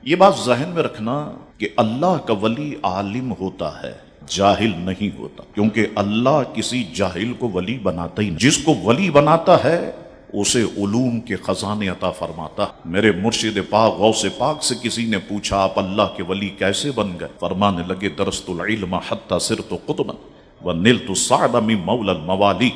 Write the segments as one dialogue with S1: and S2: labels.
S1: یہ بات ذہن میں رکھنا کہ اللہ کا ولی عالم ہوتا ہے، جاہل نہیں ہوتا، کیونکہ اللہ کسی جاہل کو ولی بناتا ہی نہیں۔ جس کو ولی بناتا ہے اسے علوم کے خزانے عطا فرماتا۔ میرے مرشد پاک غوث پاک سے کسی نے پوچھا آپ اللہ کے ولی کیسے بن گئے؟ فرمانے لگے درست العلم حتی صرت قطبا ونلت الصعب من مولا الموالی،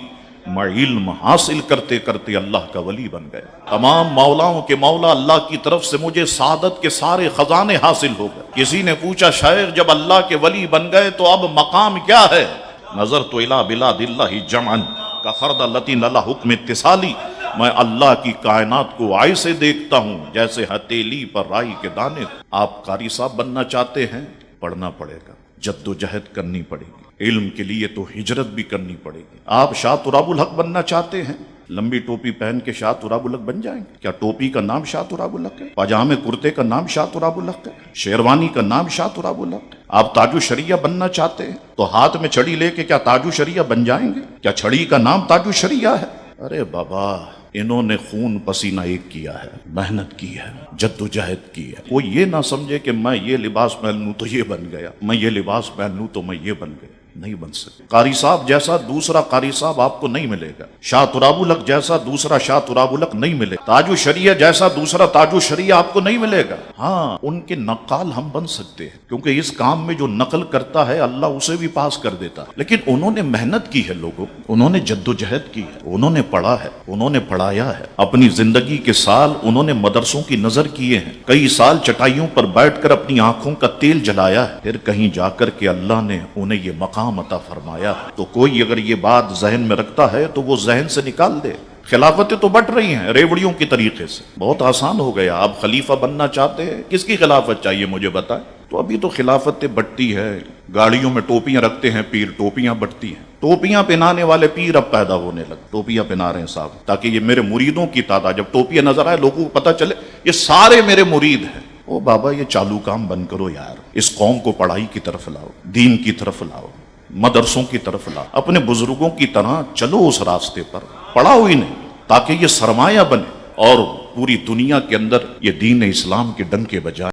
S1: میں علم حاصل کرتے کرتے اللہ کا ولی بن گئے، تمام مولاؤں کے مولا اللہ کی طرف سے مجھے سعادت کے سارے خزانے حاصل ہو گئے۔ کسی نے پوچھا شیخ جب اللہ کے ولی بن گئے تو اب مقام کیا ہے؟ نظرت الی بلاد اللہ جمعا کخرد التی لها حکم اتصالی، میں اللہ کی کائنات کو ایسے دیکھتا ہوں جیسے ہتیلی پر رائی کے دانے۔ آپ قاری صاحب بننا چاہتے ہیں، پڑھنا پڑے گا، جد و جہد کرنی پڑے گی، علم کے لیے تو ہجرت بھی کرنی پڑے گی۔ آپ شاہ تراب الحق بننا چاہتے ہیں، لمبی ٹوپی پہن کے شاہ تراب الحق بن جائیں گے؟ کیا ٹوپی کا نام شاہ تراب الحق ہے؟ پاجامے کرتے کا نام شاہ تراب الحق ہے؟ شیروانی کا نام شاہ تراب الحق ہے؟ آپ تاج الشریعہ بننا چاہتے ہیں تو ہاتھ میں چھڑی لے کے کیا تاج الشریعہ بن جائیں گے؟ کیا چھڑی کا نام تاج الشریعہ ہے؟ ارے بابا، انہوں نے خون پسینہ ایک کیا ہے، محنت کی ہے، جد و جہد کی ہے۔ کوئی یہ نہ سمجھے کہ میں یہ لباس پہن لوں تو یہ بن گیا، میں یہ لباس پہن لوں تو میں یہ بن گیا، نہیں بن سکتے۔ قاری صاحب جیسا دوسرا قاری صاحب آپ کو نہیں ملے گا، شاہ تراب الحق جیسا دوسرا شاہ تراب الحق نہیں ملے گا، تاج الشریعہ جیسا دوسرا تاج الشریعہ آپ کو نہیں ملے گا۔ ہاں، ان کے نقال ہم بن سکتے ہیں، کیونکہ اس کام میں جو نقل کرتا ہے اللہ اسے بھی پاس کر دیتا ہے، لیکن انہوں نے محنت کی ہے، لوگوں انہوں نے جد و جہد کی ہے، انہوں نے پڑھا ہے، انہوں نے پڑھایا ہے، اپنی زندگی کے سال انہوں نے مدرسوں کی نظر کیے ہیں، کئی سال چٹائیوں پر بیٹھ کر اپنی آنکھوں کا تیل جلایا ہے، پھر کہیں جا کر کے اللہ نے انہیں یہ مقام عطا فرمایا۔ تو کوئی اگر یہ بات ذہن میں رکھتا ہے تو وہ ذہن سے نکال دے۔ خلافتیں تو بٹ رہی ہیں ریوڑیوں کی طریقے سے، بہت آسان ہو گیا۔ آپ خلیفہ بننا چاہتے ہیں، کس کی خلافت چاہیے مجھے بتائیں؟ تو ابھی تو خلافتیں بٹتی ہے، گاڑیوں میں ٹوپیاں رکھتے ہیں پیر، ٹوپیاں بٹتی ہیں، ٹوپیاں پہنانے والے پیر اب پیدا ہونے لگ، ٹوپیاں پہنا رہے ہیں صاحب، تاکہ یہ میرے مریدوں کی تعداد، جب ٹوپیاں نظر آئے لوگوں کو پتہ چلے یہ سارے میرے مرید ہیں۔ او بابا، یہ چالو کام بند کرو یار، اس قوم کو پڑھائی کی طرف لاؤ، دین کی طرف لاؤ، مدرسوں کی طرف لاؤ، اپنے بزرگوں کی طرح چلو اس راستے پر، پڑھاؤ انہیں تاکہ یہ سرمایہ بنے اور پوری دنیا کے اندر یہ دین اسلام کے ڈنکے بجائے۔